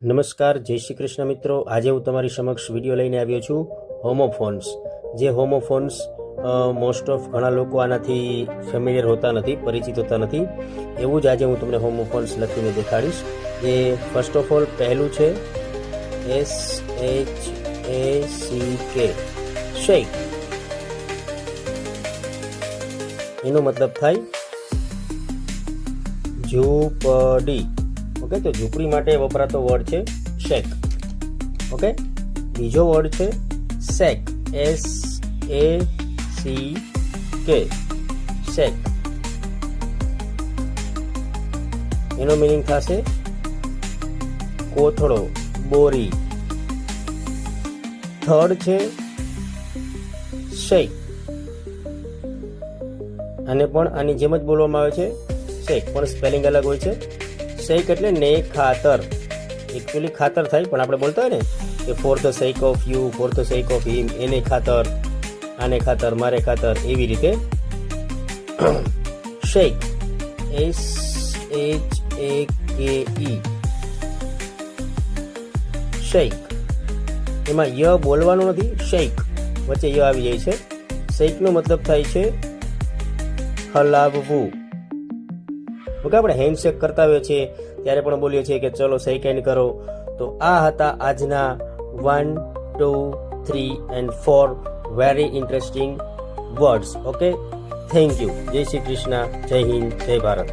નમસ્કાર, જય શ્રી કૃષ્ણ મિત્રો. આજે હું તમારી સમક્ષ વિડીયો લઈને આવ્યો છું હોમોફોન્સ. જે હોમોફોન્સ મોસ્ટ ઓફ ઘણા લોકો આનાથી ફેમિલિયર હોતા નથી, પરિચિત હોતા નથી. એવું જ આજે હું તમને હોમોફોન્સ લખીને દેખાડીશ. જે ફર્સ્ટ ઓફ ઓલ પહેલું છે SHACK, શેક. એનો મતલબ થાય ઝૂંપડી. ઓકે, તો ઝૂંપડી માટે વપરાતો વર્ડ છે શેક. ઓકે, બીજો વર્ડ છે સેક, SACK, શેક. એનો મિનિંગ થશે કોથળો, બોરી. થર્ડ છે શેક, અને પણ આની જેમ જ બોલવામાં આવે છે શેક, પણ સ્પેલિંગ અલગ હોય છે. શેક એટલે ને ખાતર, એકચ્યુઅલી ખાતર થાય, પણ આપણે બોલતા હોય ને કે for the sec of you, for the sec of him, એને ખાતર, આને ખાતર, મારે ખાતર, એવી રીતે શેક, SHAKE, શેક. એમાં ય બોલવાનું નથી, શેક વચ્ચે ય આવી જાય છે. શેકનો મતલબ થાય છે હલાવવું. ઓકે, આપણે હેન્ડશેક કરતા હોઈએ છીએ ત્યારે પણ બોલીએ છીએ કે ચલો શેક હેન્ડ કરો. તો આ હતા આજના 1, 2, 3 and 4 very interesting words. Okay, thank you. જય શ્રી કૃષ્ણ, જય હિન્દ, જય ભારત.